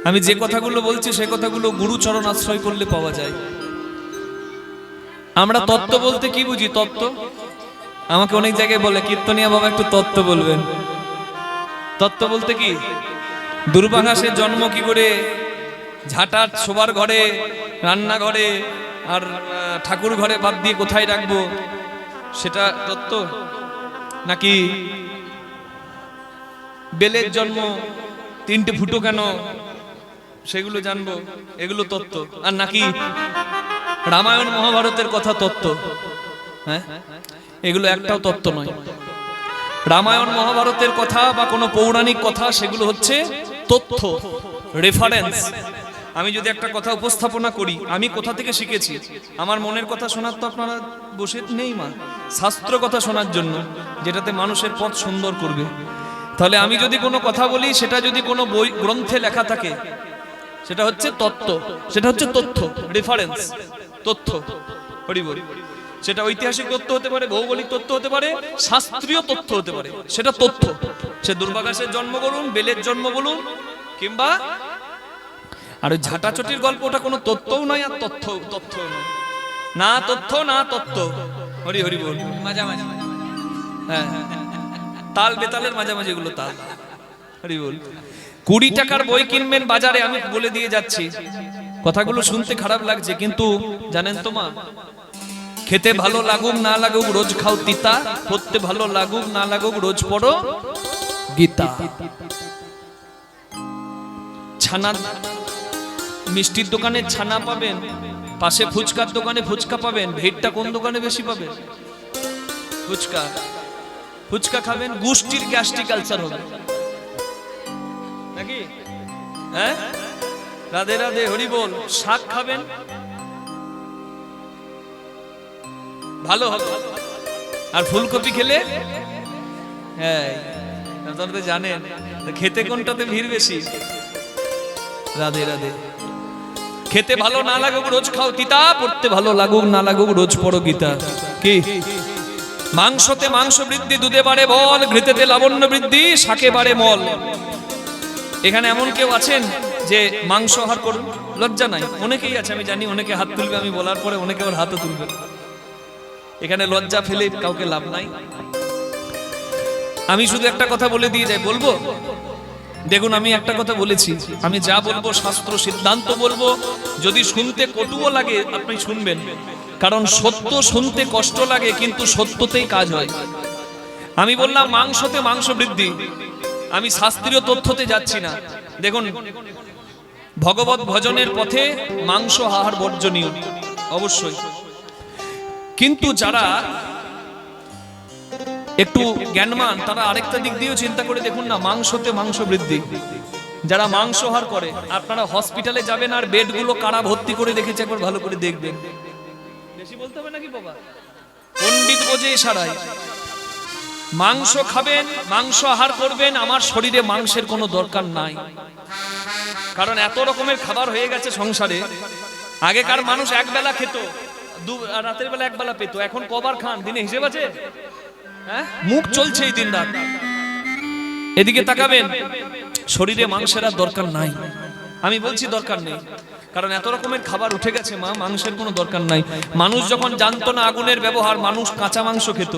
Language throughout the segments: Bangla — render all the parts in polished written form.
আমি যে কথাগুলো বলছি সে কথাগুলো গুরুচরণ আশ্রয় করলে পাওয়া যায়। আমরা তত্ত্ব বলতে কি বুঝি? তত্ত্ব আমাকে অনেক জায়গায় বলে, কীর্তনিয়া বাবা একটু তত্ত্ব বলবেন। তত্ত্ব বলতে কি? দুর্বাঘাসের জন্ম কি করে, ঝাঁটার শোবার ঘরে, রান্নাঘরে আর ঠাকুর ঘরে বাদ দিয়ে কোথায় রাখবো, সেটা তত্ত্ব? নাকি বেলের জন্ম তিনটে ফুটো কেন, সেগুলো জানবো, এগুলো তত্ত্ব? আর নাকি রামায়ণ মহাভারতের কথা তত্ত্ব? হ্যাঁ, এগুলো একটাও তত্ত্ব নয়। রামায়ণ মহাভারতের কথা বা কোনো পৌরাণিক কথা, সেগুলো হচ্ছে তথ্য, রেফারেন্স। আমি যদি একটা কথা উপস্থাপনা করি, আমি কোথা থেকে শিখেছি? আমার মনের কথা শোনার তো আপনারা বসে নেই মা, শাস্ত্র কথা শোনার জন্য, যেটাতে মানুষের পথ সুন্দর করবে। তাহলে আমি যদি কোনো কথা বলি, সেটা যদি কোনো বই গ্রন্থে লেখা থাকে, সেটা হচ্ছে তত্ত্ব, সেটা হচ্ছে তথ্য, রেফারেন্স, তথ্য। হরি বল। সেটা ঐতিহাসিক তথ্য হতে পারে, ভৌগোলিক তথ্য হতে পারে, শাস্ত্রীয় তথ্য হতে পারে, সেটা তথ্য। সে দুর্বাঘাসের জন্ম বলুন, বেলের জন্ম বলুন, কিংবা আর ঝাঁটাচটির গল্প, ওটা কোনো তথ্যও নয় আর তথ্যও নয়। না তথ্য না তত্ত্ব। হরি হরি বল। মাঝামাঝি, হ্যাঁ, তাল বেতালের মাঝামাঝি, এগুলো তাল। হরি বল। 20 টাকার বই কিনবেন বাজারে, আমি বলে দিয়ে যাচ্ছি, কথাগুলো শুনতে খারাপ লাগছে, কিন্তু জানেন তো মা, খেতে ভালো লাগুক না লাগুক রোজ খাও তিতা, পড়তে ভালো লাগুক না লাগুক রোজ পড়ো গীতা। ছানা, মিষ্টির দোকানে ছানা পাবেন, পাশে ফুচকার দোকানে ফুচকা পাবেন, ভিড়টা কোন দোকানে বেশি পাবেন? ফুচকা। ফুচকা খাবেন, গুষ্টির গ্যাস্ট্রিক আলসার হবে নাকি? হ্যাঁ, রাধে রাধে, হরি বল। শাক খাবেন, ভালো হবে। আর ফুলকপি খেলে, হ্যাঁ, আপনারা তো জানেন খেতে কোনটাতে ভিড় বেশি। রাধে রাধে। খেতে ভালো না লাগুক রোজ খাও তিতা, পড়তে ভালো লাগুক না লাগুক রোজ পড়ো গীতা। কি? মাংসতে মাংস বৃদ্ধি, দুধে বাড়ে বল, ঘৃতেতে লাবণ্য বৃদ্ধি, শাকে বাড়ে মল। এখানে এমন কেউ আছেন যে মাংস আহার করুন? লজ্জা নাই, অনেকেই আছে, আমি জানি। অনেকে হাত তুলবে আমি বলার পরে, অনেকে আবার হাতও তুলবে। এখানে লজ্জা ফেলে কাউকে লাভ নাই। আমি শুধু একটা কথা বলে দিয়ে যাই, বলবো? দেখুন, আমি একটা কথা বলেছি, আমি যা বলবো শাস্ত্র সিদ্ধান্ত বলবো। যদি শুনতে কটুও লাগে আপনি শুনবেন, কারণ সত্য শুনতে কষ্ট লাগে, কিন্তু সত্যতেই কাজ হয়। আমি বললাম মাংসতে মাংস বৃদ্ধি, আমি শাস্ত্রীয় তথ্যতে যাচ্ছি না। দেখুন, ভগবত ভজনের পথে মাংস আহার বর্জনীয় অবশ্যই, কিন্তু যারা একটু জ্ঞানমান তারা আরেকটা দিক দিয়েও চিন্তা করে দেখুন না, মাংসতে মাংস বৃদ্ধি। যারা মাংস আহার করে, আপনারা হসপিটালে যাবেন আর বেডগুলো কারা ভর্তি করে রেখেছে একবার ভালো করে দেখবেন। বেশি বলতে হবে নাকি বাবা? পণ্ডিত বোঝে ইশারায়। মাংস খাবেন, মাংস আহার করবেন, আমার শরীরে মাংসের কোনো দরকার নাই। কারণ এত রকমের খাবার হয়ে গেছে সংসারে। আগেকার মানুষ এক বেলা খেত, রাতের বেলা এক বেলা পেত, এখন কবার খান? দিনে হিসেব আছে? হ্যাঁ, মুখ চলছে এই দিন রাত। এদিকে তাকাবেন, শরীরে মাংসের আর দরকার নাই। আমি বলছি দরকার নেই, কারণ এত রকমের খাবার উঠে গেছে মা, মাংসের কোনো দরকার নাই। মানুষ যখন জানতো না আগুনের ব্যবহার, মানুষ কাঁচা মাংস খেত,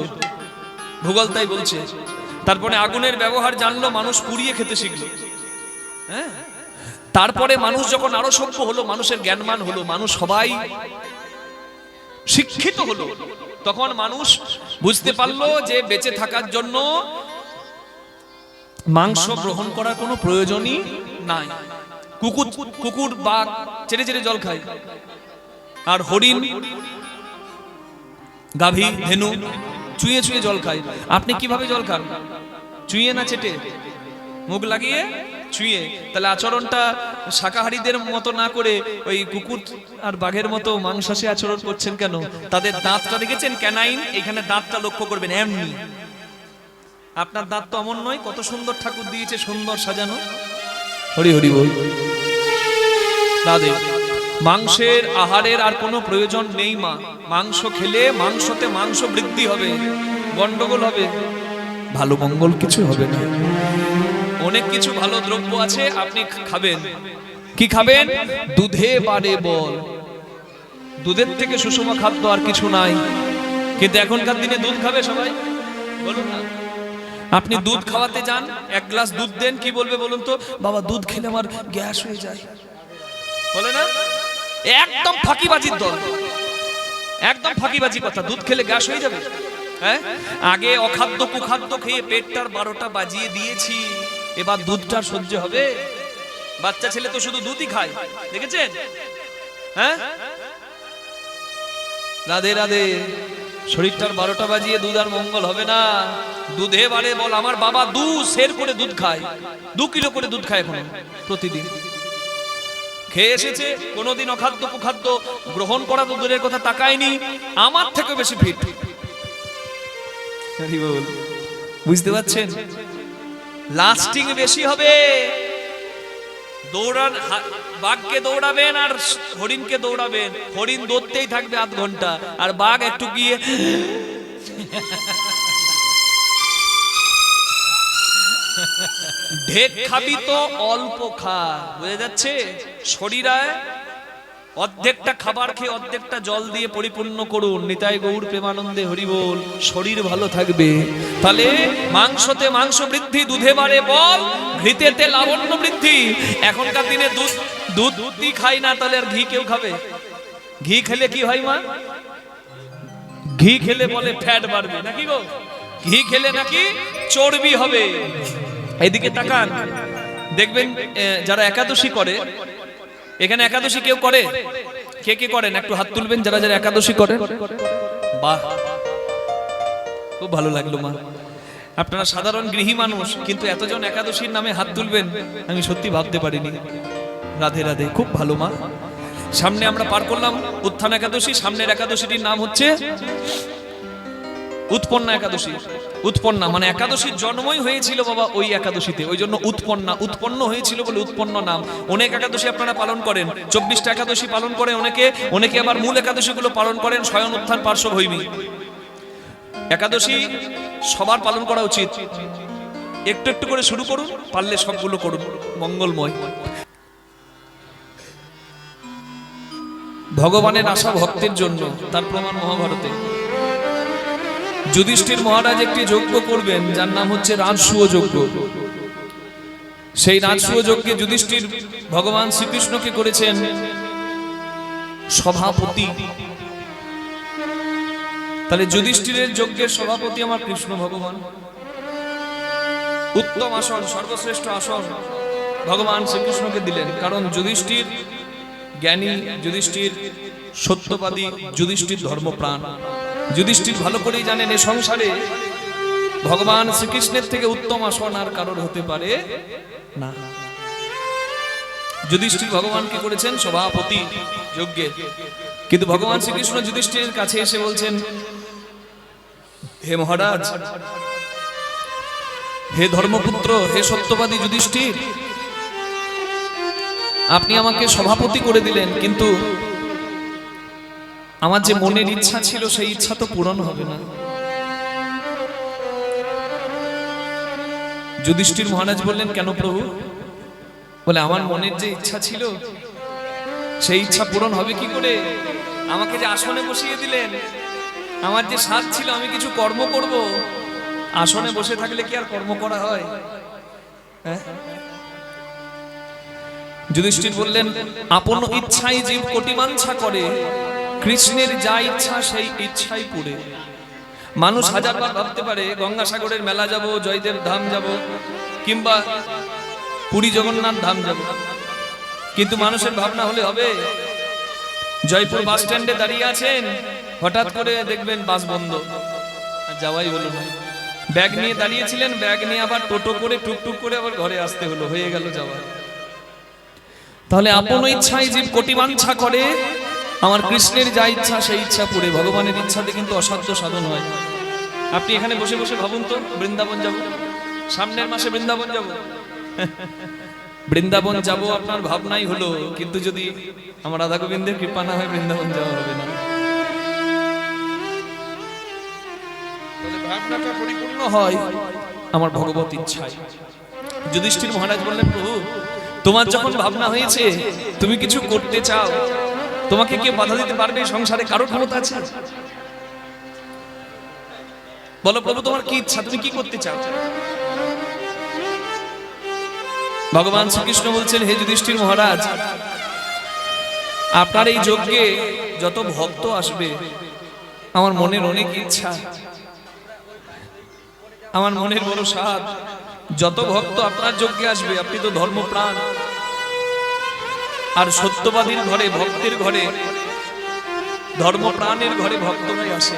ভূগোল তাই বলছে। তারপরে আগুনের ব্যবহার জানলো, মানুষ পুড়িয়ে খেতে শিখলো। হ্যাঁ, তারপরে মানুষ যখন আরো সভ্য হলো, মানুষের জ্ঞানমান হলো, মানুষ সবাই শিক্ষিত হলো, তখন মানুষ বুঝতে পারলো যে বেঁচে থাকার জন্য মাংস গ্রহণ করার কোনো প্রয়োজনই নাই। কুকুর বাঘ চেটে চেটে জল খায়, আর হরিণ, গাভী, ধেনু চুইয়ে চুইয়ে জল খায়। আপনি কিভাবে জল খান? চুইয়ে না চেটে? মুখ লাগিয়ে চুইয়ে। তাহলে আচরণটা শাকাহারীদের মতো না করে ওই কুকুর আর বাঘের মতো মাংসাশী আচরণ করছেন কেন? তাদের দাঁতটা দেখেছেন? ক্যানাইন, এখানে দাঁতটা লক্ষ্য করবেন, এমনি। আপনার দাঁত তো অমন নয়, কত সুন্দর ঠাকুর দিয়েছে, সুন্দর সাজানো। হরি হরি বল। দাদে, মাংসের আহারের আর কোনো প্রয়োজন নেই মা। মাংস খেলে মাংসতে মাংস বৃদ্ধি হবে, গন্ডগোল হবে, ভালো মঙ্গল কিছু হবে না। অনেক কিছু ভালো দ্রব্য আছে, আপনি খাবেন, কি খাবেন? দুধে বাড়ে বল। দুধের থেকে সুষম খাদ্য আর কিছু নাই। কিন্তু এখনকার দিনে দুধ খাবে সবাই? বলুন না। আপনি দুধ খাওয়াতে যান, এক গ্লাস দুধ দেন, কি বলবে বলুন তো? বাবা দুধ খেলে আমার গ্যাস হয়ে যায়, বলে না? একদম ফাঁকিবাজির দল, একদম ফাঁকিবাজি কথা। দুধ খেলে গ্যাস হয়ে যাবে? হ্যাঁ, আগে অখাদ্য কুখাদ্য খেয়ে পেটটার 12টা বাজিয়ে দিয়েছি, এবার দুধটা সহ্য হবে? বাচ্চা ছেলে তো শুধু দুধই খায়, দেখেছেন? হ্যাঁ, রাধে রাধে। শরীরটার 12টা বাজিয়ে দুধ আর মঙ্গল হবে না। দুধে বাড়ে বল। আমার বাবা 2 সের করে দুধ খায়, 2 কিলো করে দুধ খায় এখন প্রতিদিন। খেয়ে এসেছে, কোনোদিন অখাদ্য কুখাদ্য গ্রহণ করা তো দূরের কথা, তাকায়নি। আমার থেকে বেশি ফিট। বুঝতে পারছেন? লাস্টিং বেশি হবে। দৌড়ান, বাঘকে দৌড়াবেন আর হরিণকে দৌড়াবেন, হরিণ দৌড়তেই থাকবে আধ ঘন্টা, আর বাঘ একটু গিয়ে ঢেক খাবি তো অল্প খা। বুঝে যাচ্ছে? শরীরে অর্ধেকটা খাবার খেয়ে অর্ধেকটা জল দিয়ে পরিপূর্ণ করুন। নিতাই গৌর প্রেমানন্দে হরি বল। শরীর ভালো থাকবে। তাহলে মাংসতে মাংস বৃদ্ধি, দুধে বাড়ে বল, ঘিতেতে লাবণ্য বৃদ্ধি। এখনকার দিনে দুধ খাই না, তাহলে আর ঘি কেউ খাবে? ঘি খেলে কি হয় মা? ঘি খেলে বলে ফ্যাট বাড়বে, নাকি গো? ঘি খেলে নাকি চর্বি হবে। এদিকে তাকান, দেখবেন যারা একাদশী করে, এখানে একাদশী কেউ করে? কে কে করেন একটু হাত তুলবেন, যারা যারা একাদশী করেন। বাহ, খুব ভালো লাগলো মা। আপনারা সাধারণ গৃহী মানুষ, কিন্তু এতজন একাদশীর নামে হাত তুলবেন আমি সত্যি ভাবতে পারিনি। রাধে রাধে, খুব ভালো মা। সামনে আমরা পার করলাম উত্থান একাদশী, সামনের একাদশীটির নাম হচ্ছে উৎপন্না একাদশী। উৎপন্না মানে একাদশীর জন্মই হয়েছিল বাবা ওই একাদশীতে, ওই জন্য উৎপন্না, উৎপন্ন হয়েছিল বলে উৎপন্ন নাম। অনেক একাদশী আপনারা পালন করেন, 24টা একাদশী পালন করে অনেকে, অনেকে আবার মূল একাদশীগুলো পালন করেন। স্বয়ং উত্থান পার্শ্ব ভৈমী একাদশী সবার পালন করা উচিত। একটু একটু করে শুরু করুন, পারলে সবগুলো করুন, মঙ্গলময়। ভগবানের আশা ভক্তের জন্য, তার প্রমাণ মহাভারতে। যুধিষ্ঠির মহারাজ একটি যজ্ঞ করবেন, যার নাম হচ্ছে রাজসূয় যজ্ঞ। সেই রাজসূয় যজ্ঞে যুধিষ্ঠির ভগবান শ্রীকৃষ্ণকে করেছেন সভাপতি। তাহলে যুধিষ্ঠিরের যজ্ঞের সভাপতি আমার কৃষ্ণ ভগবান। উত্তম আসন, সর্বশ্রেষ্ঠ আসন ভগবান শ্রীকৃষ্ণকে দিলেন, কারণ যুধিষ্ঠির জ্ঞানী, যুধিষ্ঠির সত্যবাদী, যুধিষ্ঠির ধর্মপ্রাণ। যুধিষ্ঠির ভালো করেই জানেন এ সংসারে ভগবান শ্রীকৃষ্ণের থেকে উত্তম আসন আর কারোর হতে পারে না। যুধিষ্ঠির ভগবানকে করেছেন সভাপতি যজ্ঞে। কিন্তু ভগবান শ্রীকৃষ্ণ যুধিষ্ঠিরের কাছে এসে বলছেন, হে মহারাজ, হে ধর্মপুত্র, হে সত্যবাদী যুধিষ্ঠির, আপনি আমাকে সভাপতি করে দিলেন, কিন্তু আমার যে মনের ইচ্ছা ছিল সেই ইচ্ছা তো পূরণ হবে না। যুধিষ্ঠির মহারাজ বললেন, কেন প্রভু? বলে, আমার মনের যে ইচ্ছা ছিল সেই ইচ্ছা পূরণ হবে কি করে? আমাকে যে আসনে বসিয়ে দিলেন, আমার যে সাধ ছিল আমি কিছু কর্ম করব, আসনে বসে থাকলে কি আর কর্ম করা হয়? যুধিষ্ঠির বললেন, আপন ইচ্ছাই জীব কোটি বাঞ্ছা করে, কৃষ্ণের যা ইচ্ছা সেই ইচ্ছাই পুরে। মানুষ হাজারবার ভাবতে পারে গঙ্গাসাগরের মেলা যাব, জয়দেব ধাম যাব, কিংবা পুরী জগন্নাথ ধাম যাব, কিন্তু মানুষের ভাবনা হলে হবে? জয়পুর বাস স্ট্যান্ডে দাঁড়িয়ে আছেন, হঠাৎ করে দেখবেন বাস বন্ধ, যাওয়াই হলো না। ব্যাগ নিয়ে দাঁড়িয়েছিলেন, ব্যাগ নিয়ে আবার টোটো করে টুকটুক করে আবার ঘরে আসতে হলো, হয়ে গেল যাওয়া। তাহলে আপন ইচ্ছাই জীব কোটি বাঞ্ছা করে, আমার কৃষ্ণের যা ইচ্ছা সেই ইচ্ছা পুরে। ভগবানের ইচ্ছাতে কিন্তু অসাধ্য সাধন হয়। আপনি এখানে বসে বসে ভাবুন তো, বৃন্দাবন যাব, সামনের মাসে বৃন্দাবন যাব, বৃন্দাবন যাব আপনার ভাবনাই হলো, কিন্তু যদি আমার রাধা গোবিন্দের কৃপা না হয় বৃন্দাবন যাওয়া হবে না। তাহলে ভাবনাটা পরিপূর্ণ হয় আমার ভগবত ইচ্ছায়। যুধিষ্ঠির মহারাজ বললেন, প্রভু তোমার যখন ভাবনা হয়েছে তুমি কিছু করতে চাও, তোমাকে কে বাধা দিতে পারবে? সংসারে কারোর ক্ষমতা আছে? বলো প্রভু তোমার কি ইচ্ছা, তুমি কি করতে চাও? ভগবান শ্রীকৃষ্ণ বলছেন, হে যুধিষ্ঠির মহারাজ, আপনার এই যজ্ঞে যত ভক্ত আসবে, আমার মনের অনেক ইচ্ছা, আমার মনের বড় সাধ, যত ভক্ত আপনার যজ্ঞে আসবে, আপনি তো ধর্মপ্রাণ, আর সত্যবাদীর ঘরে, ভক্তের ঘরে, ধর্মপ্রাণের ঘরে ভক্তরাই আসে।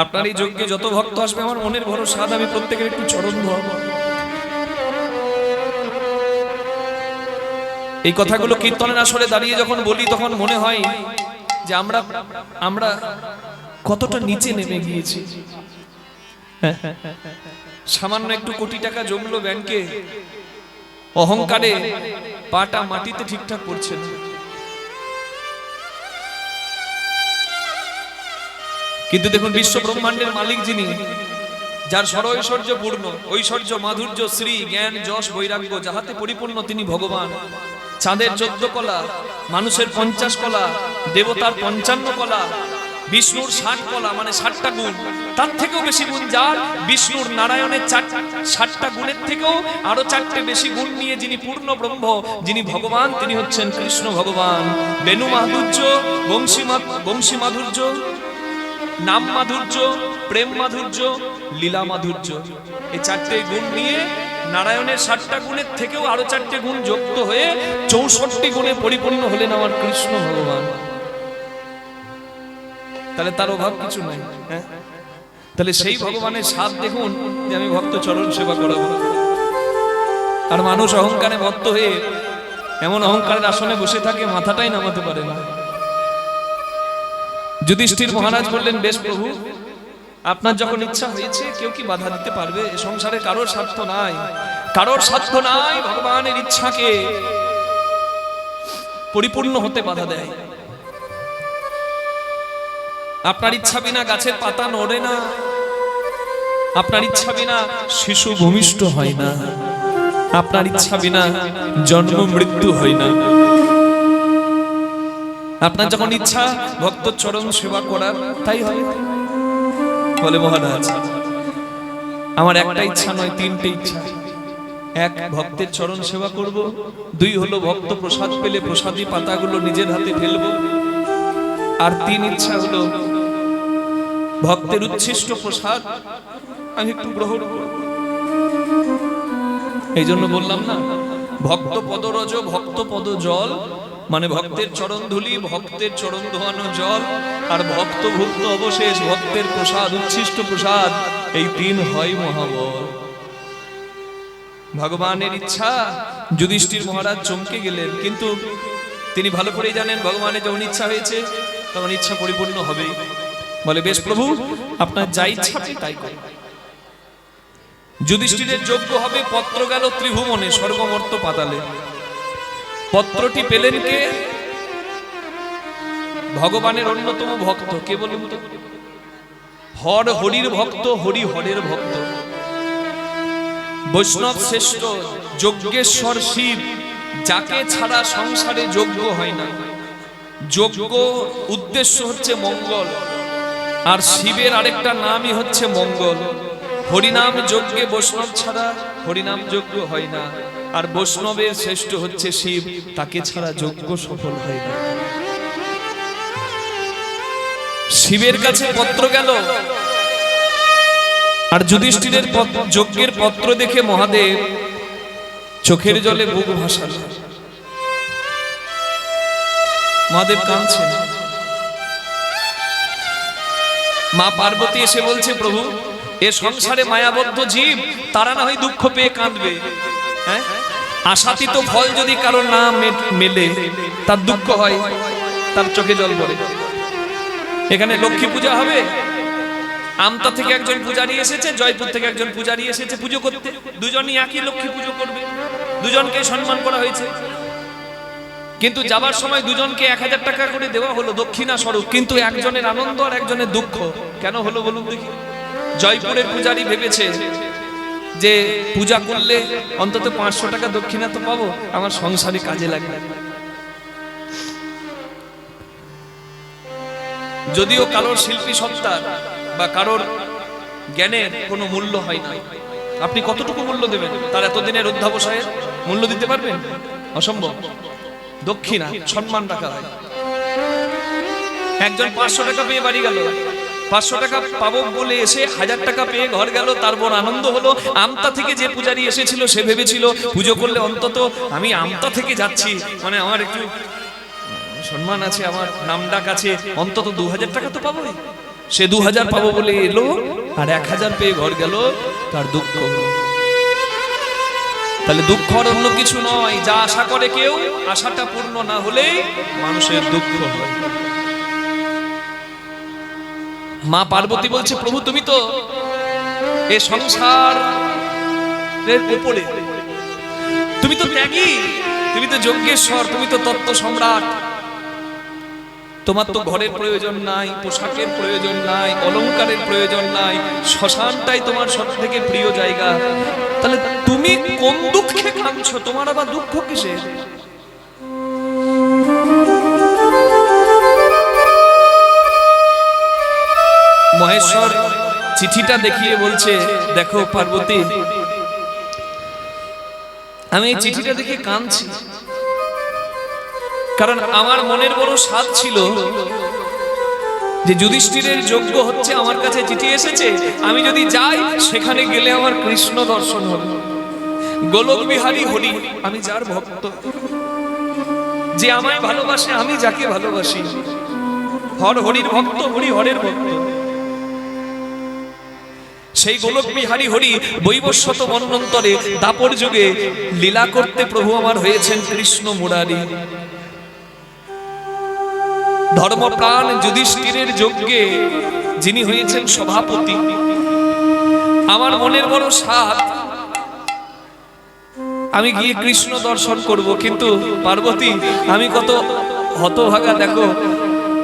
আপনার এই যজ্ঞে যত ভক্ত আসবে, আমার মনের বড় সাধ, আমি প্রত্যেকের একটু চরণ ধোয়াবো। এই কথাগুলো কীর্তনের আসরে দাঁড়িয়ে যখন বলি, তখন মনে হয় যে আমরা কতটা নিচে নেমে গিয়েছি। সামান্য একটু কোটি টাকা জমলো ব্যাংকে, অহংকারে পাটা মাটিতে ঠিকঠাক পড়ছে না। কিন্তু দেখুন, বিশ্ব ব্রহ্মাণ্ডের মালিক যিনি, যার সরৈশ্বর্য পূর্ণ, ঐশ্বর্য, মাধুর্য, শ্রী, জ্ঞান, যশ, বৈরাগ্য যাহাতে পরিপূর্ণ, তিনি ভগবান। চাঁদের 14 কলা, মানুষের 50 কলা, দেবতার 55 কলা, বিষ্ণুর 60 কলা, মানে 60টা গুণ, তার থেকেও বেশি গুণ যার, বিষ্ণুর, নারায়ণের 60টা গুণের থেকেও আরো 4টে বেশি গুণ নিয়ে যিনি পূর্ণ ব্রহ্ম, যিনি ভগবান, তিনি হচ্ছেন কৃষ্ণ ভগবান। বেণু মাধুর্য, বংশী মাধুর্য, নাম মাধুর্য, প্রেম মাধুর্য, লীলা মাধুর্য, এই 4টে গুণ নিয়ে নারায়ণের 60টা গুণের থেকেও আরো 4টে গুণ যুক্ত হয়ে 64 গুণে পরিপূর্ণ হলেন আমার কৃষ্ণ ভগবান। তাহলে তার অভাব কিছু নাই। হ্যাঁ, তাহলে সেই ভগবানের স্বাদ দেখুন যে আমি ভক্ত চরণ সেবা করাবো। আর মানুষ অহংকারে ভক্ত হয়ে এমন অহংকারের আসনে বসে থাকে, মাথাটাই নামাতে পারে না। যুধিষ্ঠির মহারাজ বললেন, বেশ প্রভু, আপনার যখন ইচ্ছা হয়েছে, কেউ কি বাধা দিতে পারবে? সংসারে কারোর স্বার্থ নাই, কারোর স্বার্থ নাই ভগবানের ইচ্ছাকে পরিপূর্ণ হতে বাধা দেয়। আপনার ইচ্ছা বিনা গাছের পাতা নড়ে না, আপনার ইচ্ছা বিনা শিশু ভূমিষ্ঠ হয় না, আপনার ইচ্ছা বিনা জন্ম মৃত্যু হয় না। আপনার যখন ইচ্ছা ভক্ত চরণ সেবা করার, তাই হয়। বলে, মহারাজ, আমার একটা ইচ্ছা নয়, 3টে ইচ্ছা। 1, ভক্তের চরণ সেবা করব। 2 হলো ভক্ত প্রসাদ পেলে প্রসাদী পাতাগুলো নিজের হাতে ফেলবো। আর 3 ইচ্ছা হলো ভক্তের উচ্ছিষ্ট প্রসাদ আমি একটু গ্রহণ করব। এই জন্য বললাম না, ভক্ত পদরজ, ভক্ত পদ জল, মানে ভক্তের চরণ ধুলি, ভক্তের চরণ ধোয়ানো জল, আর ভক্ত ভুক্ত অবশেষ ভক্তের প্রসাদ, উচ্ছিষ্ট প্রসাদ, এই 3 হয় মহাবল। ভগবানের ইচ্ছা, যুধিষ্ঠির মহারাজ চমকে গেলেন, কিন্তু তিনি ভালো করেই জানেন ভগবানের যখন ইচ্ছা হয়েছে তখন ইচ্ছা পরিপূর্ণ হবে। বলে, বেশ প্রভু, আপনার যা ইচ্ছা তাই করুন। যুধিষ্ঠিরের যজ্ঞ হবে, পত্র গেল ত্রিভুবনে, স্বর্গ মর্ত্য পাতালে। পত্রটি পেলেন কে? ভগবানের অন্যতম ভক্ত। কে বলুন তো? হর হরির ভক্ত, হরি হরের ভক্ত, বৈষ্ণব শ্রেষ্ঠ, যজ্ঞেশ্বর শিব, যাকে ছাড়া সংসারে যজ্ঞ হয় না। যজ্ঞ উদ্দেশ্য হচ্ছে মঙ্গল, আর শিবের আরেকটা নামই হচ্ছে মঙ্গল। হরিনাম যজ্ঞে বৈষ্ণব ছাড়া হরিনাম যজ্ঞ হয় না, আর বৈষ্ণবের শ্রেষ্ঠ হচ্ছে শিব, তাকে ছাড়া যজ্ঞ সফল হয় না। শিবের কাছে পত্র গেল, আর যুধিষ্ঠিরের যজ্ঞের পত্র দেখে মহাদেব চোখের জলে বুক ভাসাল। মহাদেব কাঁদছেন। মা পার্বতী এসে বলছে, প্রভু, এ সংসারে মায়াবদ্ধ জীব, তারা না হয় দুঃখ পেয়ে কাঁদবে, হ্যাঁ, আশাতীত ফল যদি কারো না মেলে তার দুঃখ হয়, তার চোখে জল পড়ে। এখানে লক্ষ্মী পূজা হবে, আমতা থেকে একজন পূজারী এসেছে, জয়পুর থেকে একজন পূজারী এসেছে পুজো করতে, দুজনই একই লক্ষ্মী পুজো করবে, দুজনকে সম্মান করা হয়েছে। কিন্তু যাবার সময় দুজনকে 1000 টাকা করে দেওয়া হলো দক্ষিণা স্বরূপ, কিন্তু একজনের আনন্দ আর একজনের দুঃখ। কেন হলো বলুন দেখি? জয়পুরের পূজারী ভেবেছে যে পূজা করলে অন্তত 500 টাকা দক্ষিণা তো পাবো, আমার সংসারে কাজে লাগবে। যদিও কারোর শিল্পী সত্তার বা কারোর জ্ঞানের কোনো মূল্য হয় না, আপনি কতটুকু মূল্য দেবেন? তার এতদিনের অধ্যাবসায়ের মূল্য দিতে পারবেন? অসম্ভব। দক্ষিণা সম্মান রাখা হয়। একজন 500 টাকা পেয়ে বাড়ি গেল, 500 টাকা পাবো বলে এসে 1000 টাকা পেয়ে ঘর গেল, তারপর আনন্দ হলো। আমতা থেকে যে পূজারি এসেছিল সে ভেবেছিল পুজো করলে অন্তত আমি আমতা থেকে যাচ্ছি, মানে আমার একটু সম্মান আছে, আমার নামডাক আছে, অন্তত 2000 টাকা তো পাবো। সে 2000 পাবো বলে এলো আর 1000 পেয়ে ঘর গেল, তার দুঃখ হলো। তাহলে দুঃখ অন্য কিছু নয়, যা আশা করে কেউ আশাটা পূর্ণ না হলে মানুষের দুঃখ হয়। মা পার্বতী বলছে, প্রভু তুমি তো এই সংসারের উপরে, তুমি তো ত্যাগী, তুমি তো যজ্ঞেশ্বর, তুমি তো তত্ত্ব সম্রাট, তোমার তো ঘরের প্রয়োজন নাই, পোশাকের প্রয়োজন নাই, অলংকারের প্রয়োজন নাই, শ্মশানটাই তোমার সবথেকে প্রিয় জায়গা। তাহলে তুমি কোন দুঃখে কাঁদছো? তোমার আবার দুঃখ কিসের? মহেশ্বর চিঠিটা দেখিয়ে বলছে, দেখো পার্বতী, আমি এই চিঠিটা দেখে কাঁদছি, কারণ আমার মনের বড় স্বাদ ছিল যে যুধিষ্ঠিরের যজ্ঞ হচ্ছে, আমার কাছে চিঠি এসেছে, আমি যদি যাই সেখানে গেলে আমার কৃষ্ণ দর্শন হবে। গোলক বিহারী হরি, আমি যার ভক্ত, যে আমায় ভালোবাসে, আমি যাকে ভালোবাসি, হর হরির ভক্ত, হরি হরের ভক্ত, সেই গোলক বিহারী হরি বৈবস্বত মন্বন্তরে দাপর যুগে লীলা করতে প্রভু আমার হয়েছেন কৃষ্ণ মুরারি। ধর্মপ্রাণ যুধিষ্ঠিরের যজ্ঞে যিনি হয়েছেন সভাপতি। আমার মনের বড় স্বাদ আমি গিয়ে কৃষ্ণ দর্শন করব, কিন্তু পার্বতী আমি কত হতভাগা, দেখো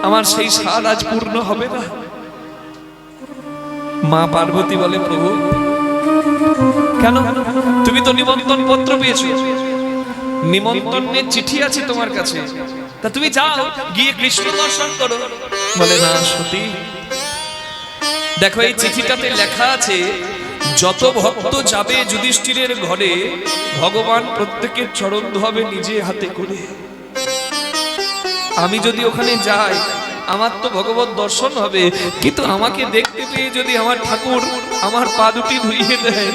আমার সেই স্বাদ আজ পূর্ণ হবে না। মা পার্বতী বলে, প্রভু কেন? তুমি তো নিমন্ত্রণ পত্র পেয়েছো, নিমন্ত্রণের চিঠি আছে তোমার কাছে, তা তুমি যাও গিয়ে কৃষ্ণ দর্শন করো। বলে, না সতী, দেখো এই চিঠিটাতে লেখা আছে যত ভক্ত যাবে যুধিষ্ঠিরের ঘরে ভগবান প্রত্যেকের চরণ ধোয়াবে নিজে হাতে করে। আমি যদি ওখানে যাই আমার তো ভগবত দর্শন হবে, কিন্তু আমাকে দেখতে পেয়ে যদি আমার ঠাকুর আমার পা দুটি ধুইয়ে দেয়,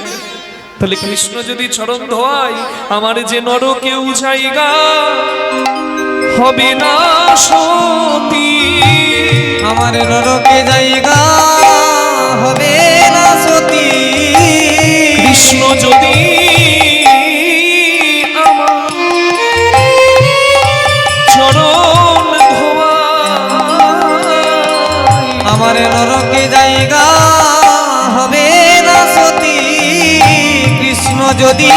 তাহলে কৃষ্ণ যদি চরণ ধোয়ায় আমার যে নরকেও জায়গা হবে না সতী, আমার নরকে জায়গা হবে না সতী। কৃষ্ণ যদি আমার চরণ ধোয়ায়, আমার নরকে জায়গা হবে না সতী। কৃষ্ণ যদি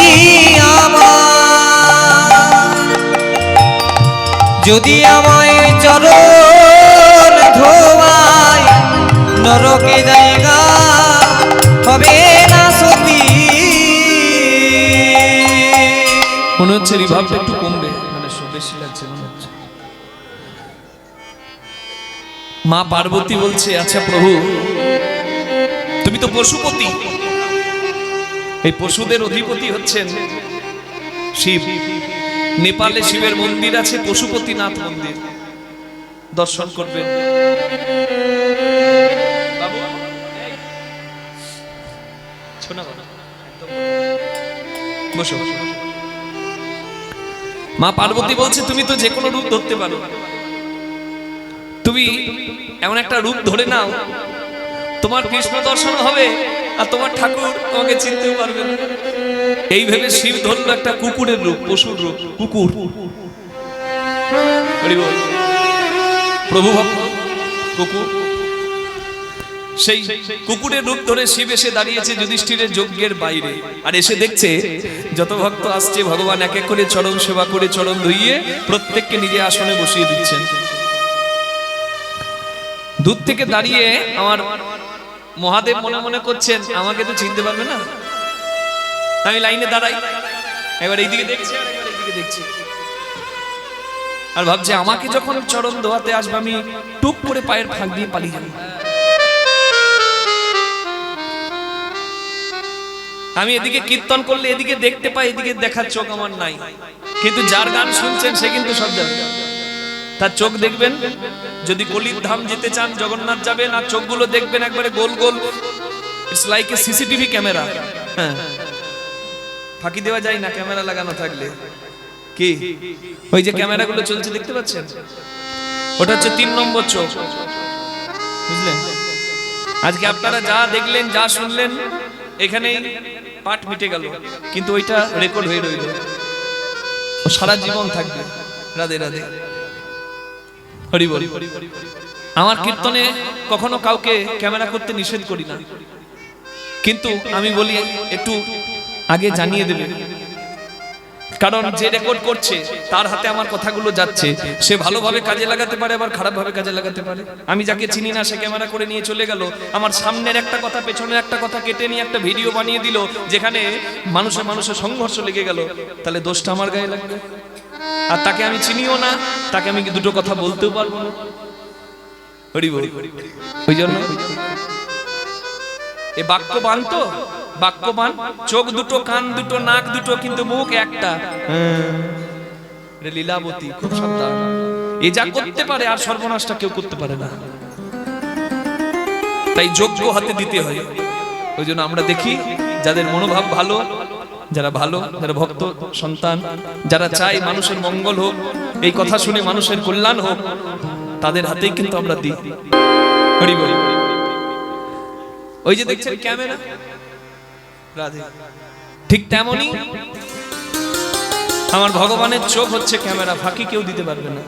যদি আমায় চরণ ধোয়ায়, নরকে জায়গা হবে না সতী। মনে হচ্ছে রিভাবটা একটু কমবে, মানে বেশি লাগছে মনে হচ্ছে। মা পার্বতী বলছে, আচ্ছা প্রভু তুমি তো পশুপতি, এই পশুদের অধিপতি হচ্ছেন শিব। নেপালে শিবের মন্দির আছে, পশুপতিনাথ মন্দির, দর্শন করবেন। বসো। মা পার্বতী বলছে, তুমি তো যে কোনো রূপ ধরতে পারো, তুমি এমন একটা রূপ ধরে নাও তোমার কৃষ্ণ দর্শন হবে আর তোমার ঠাকুর তোমাকে চিনতেও পারবে না। এই ভেবে শিব ধরল একটা কুকুরের রূপ, পশুর রূপ, কুকুর। প্রভু ভক্ত কুকুর, সেই কুকুরের রূপ ধরে শিব এসে দাঁড়িয়েছে যুধিষ্ঠিরের যজ্ঞের বাইরে, আর এসে দেখছে যত ভক্ত আসছে ভগবান এক এক করে চরণ সেবা করে চরণ ধুইয়ে প্রত্যেককে নিজে আসনে বসিয়ে দিচ্ছেন। দূর থেকে দাঁড়িয়ে আমার মহাদেব মনে মনে করছেন আমাকে তো চিনতে পারবে না, আমি লাইনে দাঁড়াই, এবার এইদিকে দেখছি আর এবার এইদিকে দেখছি, আর ভাবছি আমাকে যখন চরণ ধোয়াতে আসবে আমি টুক করে পায়ের ফাঁক দিয়ে পালিয়ে যাবো। আমি এদিকে কীর্তন করলে এদিকে দেখতে পাই, এদিকে দেখার চোখ আমার নাই, কিন্তু যার গান শুনছেন সে কিন্তু সব জানে। তার চোখ দেখবেন, যদি কলির ধাম যেতে চান জগন্নাথ যাবেন, আর চোখগুলো দেখবেন একবারে গোল গোল, it's like a CCTV camera. হ্যাঁ, ফাঁকি দেওয়া যায় না ক্যামেরা লাগানো থাকলে। কি ওই যে ক্যামেরাগুলো চলছে দেখতে পাচ্ছেন, ওটা হচ্ছে 3 নম্বর চোখ, বুঝলেন? আজকে আপনারা যা দেখলেন যা শুনলেন এখানেই পাঠ মিটে গেল, কিন্তু ওইটা রেকর্ড হয়ে রইল, ও সারা জীবন থাকবে। রাধে রাধে, হরি বল। আমার কীর্তনে কখনো কাউকে ক্যামেরা করতে নিষেধ করি না, কিন্তু আমি বলি একটু আগে জানিয়ে দেবে, কারণ যে রেকর্ড করছে তার হাতে আমার কথাগুলো যাচ্ছে, সে ভালোভাবে কাজে লাগাতে পারে আবার খারাপভাবে কাজে লাগাতে পারে। আমি যাকে চিনি না সে ক্যামেরা করে নিয়ে চলে গেল, আমার সামনের একটা কথা পেছনের একটা কথা কেটে নিয়ে একটা ভিডিও বানিয়ে দিল, যেখানে মানুষের সংঘর্ষ লেগে গেল, তাহলে দোষটা আমার গায়ে লাগবে। আর তাকে আমি চিনিও না, তাকে আমি দুটো কথা বলতেও পারবো না। হরি বল। ওই জন্য এ বাক্যবান, তো বাক্যবান, চোখ দুটো, কান দুটো, নাক দুটো, কিন্তু মুখ একটা। লীলাবতী, খুব সাবধান। এ যা করতে পারে আর সর্বনাশটা কেউ করতে পারে না, তাই যোগ্য হাতে দিতে হয়। ওই জন্য আমরা দেখি যাদের মনোভাব ভালো, যারা ভালো, যারা ভক্ত সন্তান, যারা চাই মানুষের মঙ্গল হোক, এই কথা শুনে মানুষের কল্যাণ হোক, তাদের হাতেই কিন্তু আমরা দিই। হরি বল। ওই যে দেখছেন ক্যামেরা, রাধে, ঠিক তেমনি আমার ভগবানের চোখ হচ্ছে ক্যামেরা, ফাঁকি কেউ দিতে পারবে না।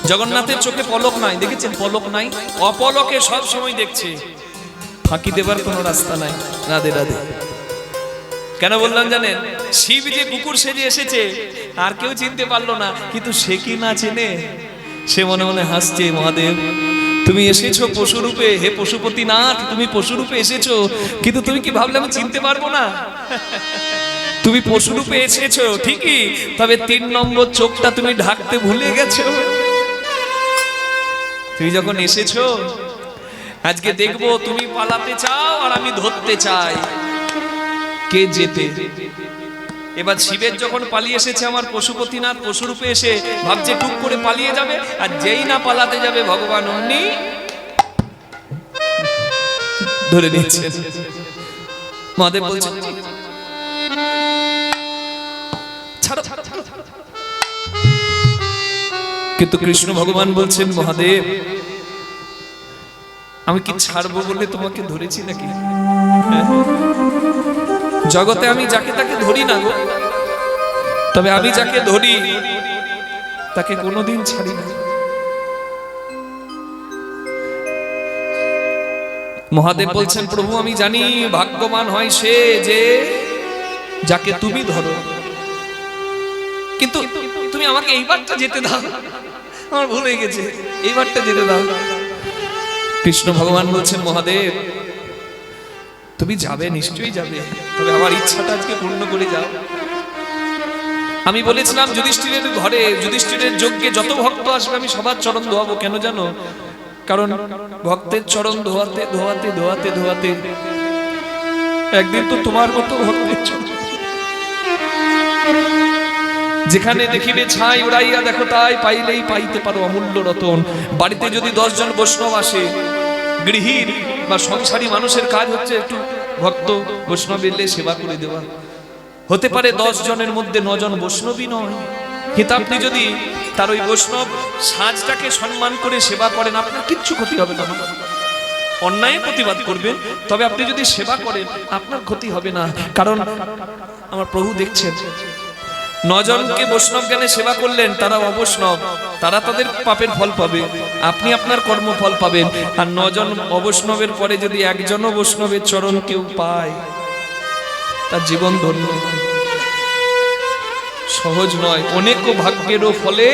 জগন্নাথের চোখে পলক নাই, দেখেছেন পলক নাই, অপলকে সব সময় দেখছে, ফাঁকি দেবার কোনো রাস্তা নাই। রাধে রাধে। কেন বললাম জানেন? শিব যে কুকুর সেজে এসেছে আর কেউ চিনতে পারলো না, কিন্তু সে কি না চেনে, সে মনে মনে হাসছে, মহাদেব তুমি এসেছো পশুরূপে, হে পশুপতিনাথ তুমি পশুরূপে এসেছো, কিন্তু তুমি কি ভাবলে আমি চিনতে পারবো না? তুমি পশুরূপে এসেছো ঠিকই, তবে 3 নম্বর চোখটা তুমি ঢাকতে ভুলে গেছো। তুমি যখন এসেছো আজকে দেখবো তুমি পালাতে চাও আর আমি ধরতে চাই, কে যেতে। এবার শিবের যখন পালিয়ে এসেছে আমার পশুপতিনাথ পশুরূপে এসে ভাবছে টুক করে পালিয়ে যাবে, আর যেই না পালাতে যাবে ভগবান অমনি ধরে নিচ্ছে। মহাদেব বলছেন ছাড়ো, কিন্তু কৃষ্ণ ভগবান বলছেন মহাদেব আমি কি ছাড়বো বলে তোমাকে ধরেছি নাকি? জগতে আমি যাকে তাকে ধরি না গো, তবে আমি যাকে ধরি তাকে কোনোদিন ছাড়ি না। মহাদেব বলছেন প্রভু আমি জানি ভাগ্যবান হয় সে যে যাকে তুমি ধরো, কিন্তু তুমি আমাকে এইবারটা যেতে দাও, আমার ভুল হয়ে গেছে, এইবারটা যেতে দাও। কৃষ্ণ ভগবান বলছেন মহাদেব তুমি যাবে, নিশ্চয়ই যাবে, তবে আমার ইচ্ছাটা আজকে পূর্ণ করে যাও। আমি বলেছিলাম যুধিষ্ঠিরের ঘরে, যুধিষ্ঠিরের যজ্ঞে যত ভক্ত আসবে আমি সবার চরণ ধোয়াবো। কেন জানো? কারণ ভক্তের চরণ ধোয়াতে ধোয়াতে ধোয়াতে ধোয়াতে একদিন তো তোমার মতো ভক্তের চরণ, যেখানে দেখিবে ছাই উড়াইয়া দেখো তাই, পাইলেই পাইতে পারো অমূল্য রতন। বাড়িতে যদি 10 জন বৈষ্ণব আসে, গৃহীর বা সংসারী মানুষের কাজ হচ্ছে একটু ভক্ত বৈষ্ণব এলে সেবা করে দেওয়া। হতে পারে 10 জনের মধ্যে 9 জন বৈষ্ণবই নয়, কিন্তু আপনি যদি তার ওই বৈষ্ণব সাজটাকে সম্মান করে সেবা করেন আপনার কিচ্ছু ক্ষতি হবে না। অন্যায় প্রতিবাদ করবেন, তবে আপনি যদি সেবা করেন আপনার ক্ষতি হবে না, কারণ আমার প্রভু দেখছেন 9 জনকে বৈষ্ণব জ্ঞানে সেবা করলেন, তারা অবৈষ্ণব, তারা তাদের পাপের ফল পাবে, আপনি আপনার কর্মফল পাবেন। আর 9 জন অবৈষ্ণবের পরে যদি একজনও বৈষ্ণবের চরণ কেউ পায় তার জীবন ধন্য। সহজ নয়, অনেক ভাগ্যেরও ফলে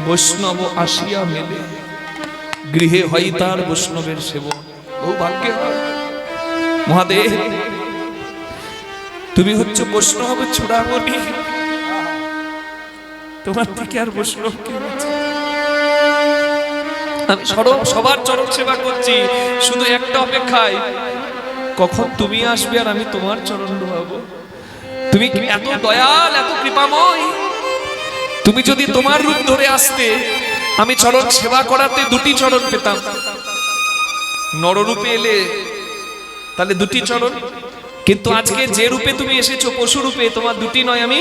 বৈষ্ণব আসিয়া মেলে, গৃহে হয় তার বৈষ্ণবের সেবন, বহু ভাগ্যের হয়। মহাদেব তুমি হচ্ছে বৈষ্ণব চূড়ামণি, তোমার থেকে আর বৈষ্ণব কে আছে? আমি সবার চরণ সেবা করছি, শুধু একটা অপেক্ষায়, কখন তুমি আসবে আর আমি তোমার চরণ ধোয়াবো। তুমি এত দয়াল, এত কৃপাময়, তুমি যদি তোমার রূপ ধরে আসতে, আমি চরণ সেবা করাতে দুটি চরণ পেতাম। নররূপে এলে তাহলে দুটি চরণ, কিন্তু আজকে যে রূপে তুমি এসেছো পশু রূপে, তোমার দুটি নয় আমি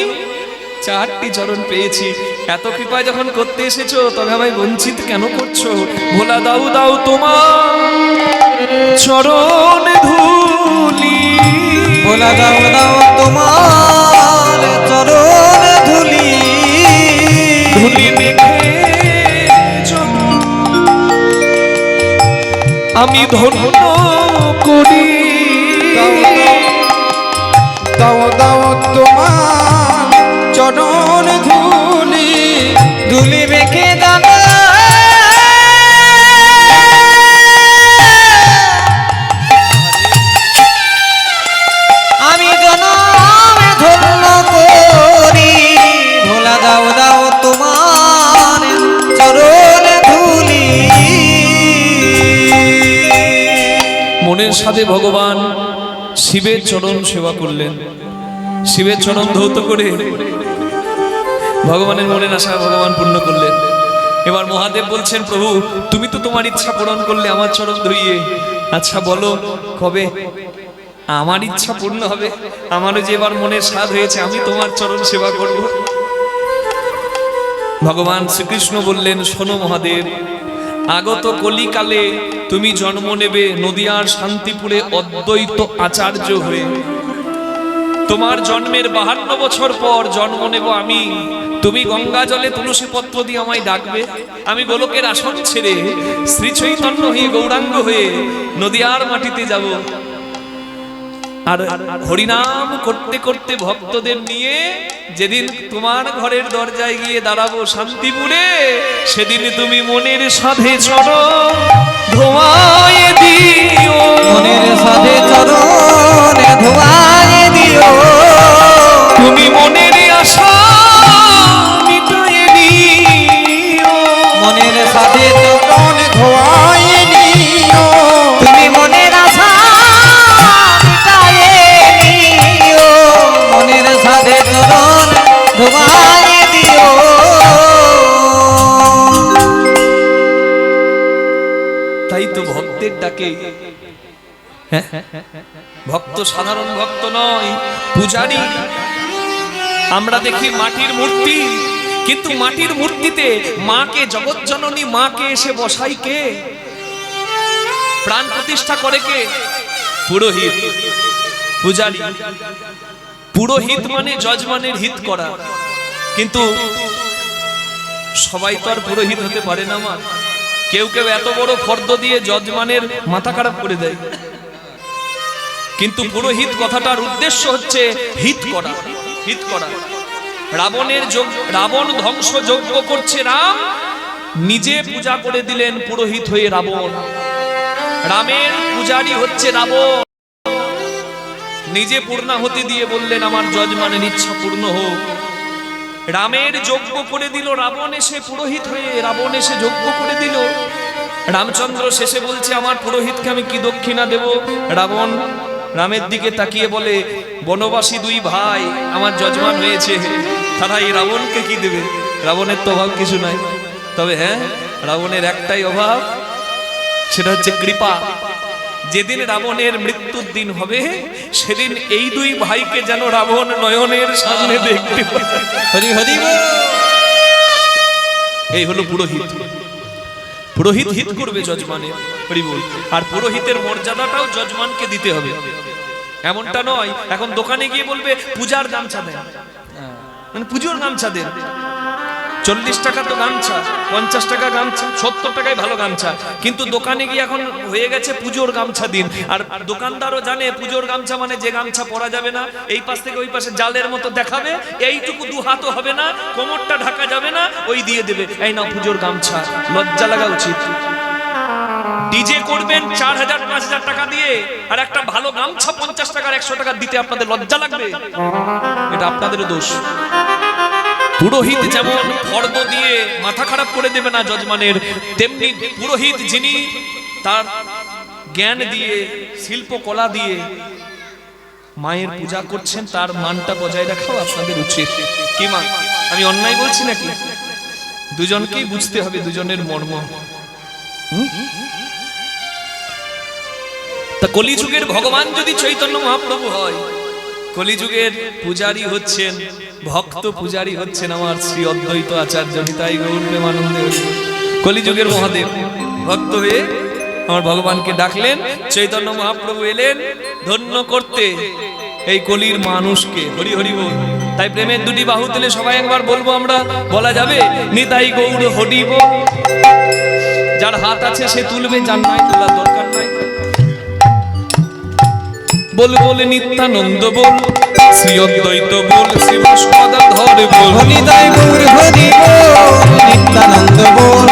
চারটি চরণ পেয়েছি। এত কৃপা যখন করতে এসেছো, তবে আমায় বঞ্চিত কেন করছো? ভোলা দাও দাও তোমার চরণ ধুলি, ভোলা দাও দাও তোমার চরণ ধুলি, ধুলি মেঘে আমি ধন্য করি। দাও দাও তোমার চরণ ধুলি, ধুলি মেখে যাবে আমি জনমে ধন্য করি। ভোলা দাও দাও তোমার চরণ ধুলি। মনের সাথে ভগবান শিবের চরণ সেবা করলেন, শিবের চরণ ধৌত করে ভগবানের মনের আশা ভগবান পূর্ণ করলেন। এবার মহাদেব বলছেন, প্রভু তুমি তো তোমার ইচ্ছা পূরণ করলে আমার চরণ ধুইয়ে, আচ্ছা বলো কবে আমার ইচ্ছা পূর্ণ হবে? আমারও যে এবার মনের স্বাদ হয়েছে, আমি তোমার চরণ সেবা করব। ভগবান শ্রীকৃষ্ণ বললেন, শোনো মহাদেব, আগত কলিকালে তুমি জন্ম নেবে নদিয়ার শান্তিপুরে অদ্বৈত আচার্য হয়ে। তোমার জন্মের 52 বছর পর জন্ম নেব আমি। তুমি গঙ্গা জলে তুলসী পত্র দিয়ে আমায় ডাকবে, আমি গোলকের আসন ছেড়ে শ্রী চৈতন্য হয়ে গৌরাঙ্গ হয়ে নদিয়ার মাটিতে যাব। আর হরিনাম করতে করতে ভক্তদের নিয়ে যেদিন তোমার ঘরের দরজায় গিয়ে দাঁড়াবো শান্তিপুরে, সেদিন তুমি মনের সাধে চরণ ধোয়ায় দিও, মনের সাধে চরণ ধোয়ায় দিও, তুমি মনের আশা মিটায়ে দিও, মনের সাধে চরণ ধোয়াই নিও, তুমি মনের আশা মিটায়ে নিও, মনের সাধে চরণ ধোয়ায় দিও। তাই তো ভক্তের ডাকে, হ্যাঁ, ভক্ত সাধারণ ভক্ত নয়, পূজারী। আমরা দেখি মাটির মূর্তি, কিন্তু মাটির মূর্তিতে মাকে, জগৎজননী মাকে এসে বসাই কে? প্রাণ প্রতিষ্ঠা করে কে? পুরোহিত, পূজারী। পুরোহিত মানে যজমানের হিত করা, কিন্তু সবাই তো আর পুরোহিত হতে পারে না। মা কেউ কেউ এত বড় ফর্দ দিয়ে যজমানের মাথা খারাপ করে দেয়, কিন্তু পুরোহিত কথাটার উদ্দেশ্য হচ্ছে হিত করা, হিত করা। রাবণ ধ্বংস যজ্ঞ করছে, রাম নিজে পূজা করে দিলেন পুরোহিত হয়ে রাবণ। রামের পূজারী হচ্ছে রাবণ, নিজে পূর্ণাহুতি দিয়ে বললেন আমার যজমানের ইচ্ছা পূর্ণ হোক। রামের যজ্ঞ করে দিল রাবণ, এসে পুরোহিত হয়ে রাবণ এসে যজ্ঞ করে দিল। রামচন্দ্র শেষে বলছে আমার পুরোহিতকে আমি কি দক্ষিণা দেব? রাবণ রামের দিকে তাকিয়ে বলে, বনবাসী 2 ভাই আমার যজমান হয়েছে, তারা এই রাবণকে কি দেবে? রাবণের তো অভাব কিছু নাই, তবে হ্যাঁ রাবণের একটাই অভাব, সেটা হচ্ছে কৃপা। যেদিন রাবণের মৃত্যুর দিন হবে, সেদিন এই 2 ভাইকে যেন রাবণ নয়নের সামনে দেখতে পায়। হরি হরি বল। এই হলো পুরোহিত। পুরোহিত হিত করবে যজমানের, হরি বল। আর পুরোহিতের মর্যাদাটাও যজমানকে দিতে হবে, এমনটা নয় এখন দোকানে গিয়ে বলবে পূজার গামছা দেন, মানে পুজোর গামছা দেন। 40 টাকা তো গামছা, 50 টাকা গামছা, 70 টাকায় ভালো গামছা, কিন্তু দোকানে গিয়ে এখন হয়ে গেছে পুজোর গামছা দিন। আর দোকানদারও জানে পুজোর গামছা মানে যে গামছা পরা যাবে না, এই পাশ থেকে ওই পাশে জালের মতো দেখাবে, এইটুকু 2 হাতও হবে না, কোমরটা ঢাকা যাবে না, ওই দিয়ে দেবে, এই নাও পুজোর গামছা। লজ্জা লাগা উচিত। নিজে করবেন 4,000-5,000 টাকা দিয়ে, আর একটা ভালো গামছা 50 টাকার 100 টাকা দিতে আপনাদের লজ্জা লাগবে? এটা আপনাদেরও দোষ। পুরোহিত যেমন ফর্দ দিয়ে মাথা খারাপ করে দেবে না যজমানের, তেমনি পুরোহিত যিনি তার জ্ঞান দিয়ে শিল্পকলা দিয়ে মায়ের পূজা করছেন, তার মানটা বজায় রাখাও আপনাদের উচিত। কি মা, আমি অন্যায় বলছি নাকি? দুজনকেই বুঝতে হবে দুজনের মর্ম। তা কলিযুগের ভগবান যদি চৈতন্য মহাপ্রভু হয়, কলিযুগের পূজারী হচ্ছেন, ভক্ত পূজারী হচ্ছেন আমার শ্রী অদ্বৈত আচার্য নিতাই গৌর প্রেমানন্দে। কলিযুগের মহাদেব ভক্ত হয়ে আমার ভগবানকে ডাকলেন, চৈতন্য মহাপ্রভু এলেন ধন্য করতে এই কলির মানুষকে। হরি হরি বল। তাই প্রেমের দুটি বাহু তুলে সবাই একবার বলবো, আমরা বলা যাবে নিতাই গৌর হরি বল। যার হাত আছে সে তুলবে, যার নাই তোলার দরকার নাই। বল বলে নিত্যানন্দ বল, শ্রী অদ্বৈত বল, শ্রী ভাস্করাধর বল। নিতাই গৌর হরি বল, নিত্যানন্দ বল,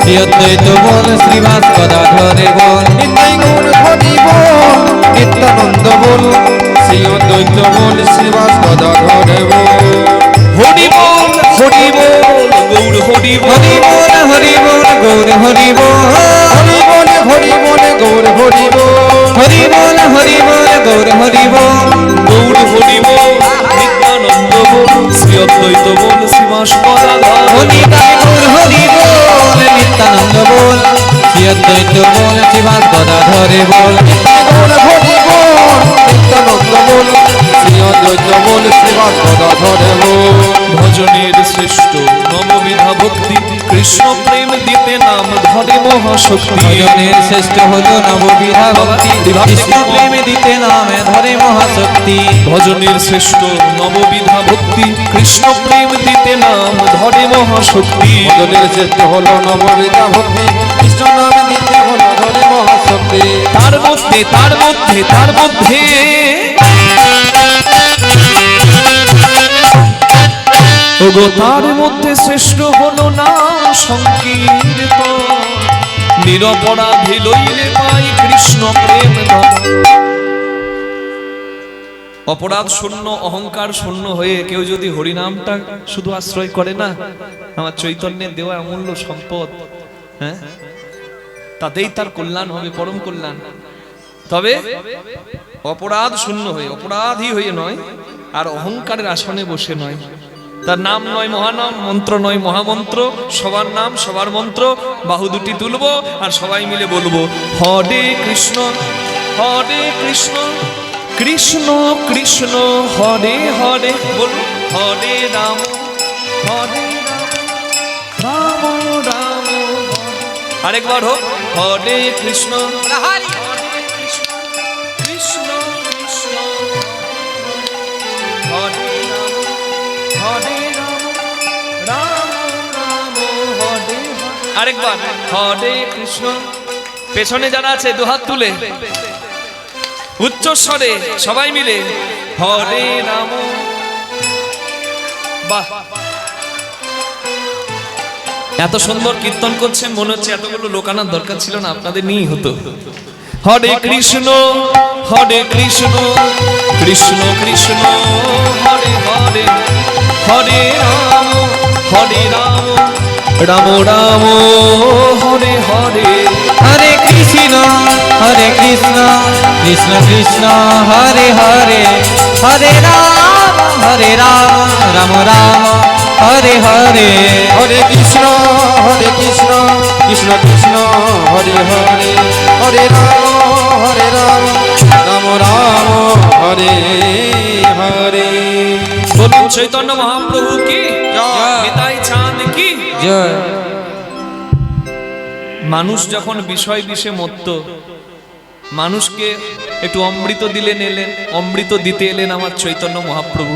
শ্রী অদ্বৈত বল, শ্রী ভাস্করাধর বল। নিতাই গৌর হরি বল, নিত্যানন্দ বল, শ্রী অদ্বৈত বল, শ্রী ভাস্করাধর বল। হরি বল, হরি বল, গৌর হরি বল। হরি বল, হরি বল, গৌর হরি বল। হরি বল, হরি বল, গৌর হরি বল। হরি বল, হরি বল, গৌর হরি বল। গৌর হরি বল, নিত্যানন্দ বল, শ্রী অদ্বৈত বল, শ্রী ভাস্করাধর। নিতাই গৌর হরি বল, নিত্যানন্দ বল, শ্রী অদ্বৈত বল, শ্রী ভাস্করাধর বল। নিতাই গৌর হরি বল, নিত্যানন্দ বল, শ্রী অদ্বৈত বল, শ্রী ভাস্করাধর বল। ভজনের শ্রেষ্ঠ নববিধা ভক্তি, কৃষ্ণ প্রেম দিতে নাম ধরে মহাশক্তি। ভজনের শ্রেষ্ঠ হলো নববিধা ভক্তি, কৃষ্ণ প্রেমে দিতে নামে ধরে মহাশক্তি। ভজনের শ্রেষ্ঠ নববিধা ভক্তি, কৃষ্ণ প্রেম দিতে নাম ধরে মহাশক্তি। ভজনের শ্রেষ্ঠ হলো নববিধা ভক্তি, কৃষ্ণ নামে দিতে হলো ধরে মহাশক্তি। তার মধ্যে তার মধ্যে তার মধ্যে ওগো তার মধ্যে শ্রেষ্ঠ হলো না সংকীর্তন, নিরপরাধী লইলে পাই কৃষ্ণ প্রেম ধন। অপরাধ শূন্য, অহংকার শূন্য হয়ে কেউ যদি হরিনামটা শুধু আশ্রয় করে না, আমার চৈতন্যের দেওয়া অমূল্য সম্পদ, হ্যাঁ, তাতেই তার কল্যাণ হবে, পরম কল্যাণ। তবে অপরাধ শূন্য হয়ে, অপরাধী হয়ে নয়, আর অহংকারের আসনে বসে নয়। তার নাম নয় মহানাম, মন্ত্র নয় মহামন্ত্র, সবার নাম সবার মন্ত্র। বাহু দুটি তুলবো আর সবাই মিলে বলবো হরে কৃষ্ণ, হরে কৃষ্ণ, কৃষ্ণ কৃষ্ণ হরে হরে। বলুন হরে রাম, হরে রাম, রাম রাম। আরেকবার হোক, হরে কৃষ্ণ, হরে কৃষ্ণ, কৃষ্ণ কৃষ্ণ হরে রাম, হরে রাম, রাম রাম হরে হরে। আরেকবার হরে কৃষ্ণ। পেছনে যারা আছে দুহাত তুলে উচ্চ স্বরে সবাই মিলে হরে রাম। বাহ, এত সুন্দর কীর্তন করছেন, মনে হচ্ছে এতগুলো লোক আনার দরকার ছিল না, আপনাদের নিয়েই হতো। হরে কৃষ্ণ, হরে কৃষ্ণ, কৃষ্ণ কৃষ্ণ হরে হরে, হরে রাম, হরে রাম, রাম রাম হরে হরে। হরে কৃষ্ণ, হরে কৃষ্ণ, কৃষ্ণ কৃষ্ণ হরে হরে, হরে রাম, হরে রাম, রাম রাম হরে হরে। হরে কৃষ্ণ, হরে কৃষ্ণ, কৃষ্ণ কৃষ্ণ হরে হরে, হরে রাম, হরে রাম, রাম রাম হরে হরে। বলুন চৈতন্য মহাপ্রভু কি জয়। নিতাই চাঁদ কি জয়। মানুষ যখন বিষয় বিষে মত্ত, মানুষকে একটু অমৃত দিলেন, এলেন অমৃত দিতে এলেন আমার চৈতন্য মহাপ্রভু।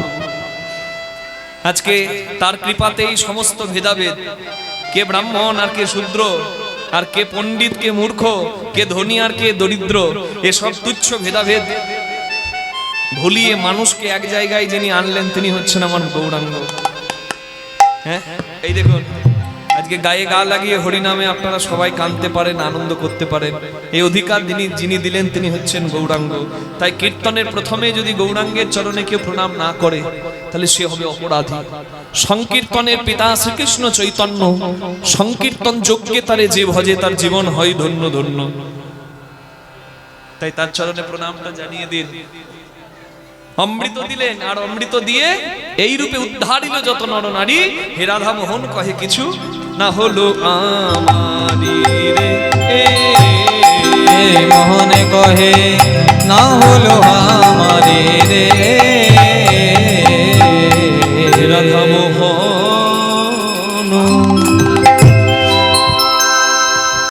আজকে তার কৃপাতেই সমস্ত ভেদাভেদ, কে ব্রাহ্মণ আর কে শূদ্র, আর কে পণ্ডিত কে মূর্খ, কে ধনী আর কে দরিদ্র, এসব তুচ্ছ ভেদাভেদ ভুলিয়ে মানুষকে এক জায়গায় যিনি আনলেন তিনি হচ্ছেন আমার গৌরাঙ্গ। হ্যাঁ, এই দেখুন আজকে গায়ে গা লাগিয়ে হরিনামে আপনারা সবাই কাঁদতে পারেন, আনন্দ করতে পারেন, এই অধিকার যিনি দিলেন তিনি হচ্ছেন গৌরাঙ্গ। তাই কীর্তনের প্রথমে যদি গৌরাঙ্গের চরণে কেউ প্রণাম না করে তাহলে সে হবে অপরাধী। সংকীর্তনের পিতা শ্রীকৃষ্ণ চৈতন্য, সংকীর্তন যজ্ঞে তারে যে ভজে তার জীবন হয় ধন্য ধন্য। তাই তার চরণে প্রণামটা জানিয়ে দিন। অমৃত দিলেন, আর অমৃত দিয়ে এই রূপে উদ্ধারিল যত নর নারী। হে রাধা মোহন কহে কিছু না হলো আমারি রে, মোহনে কহে না হলো আমারে রে,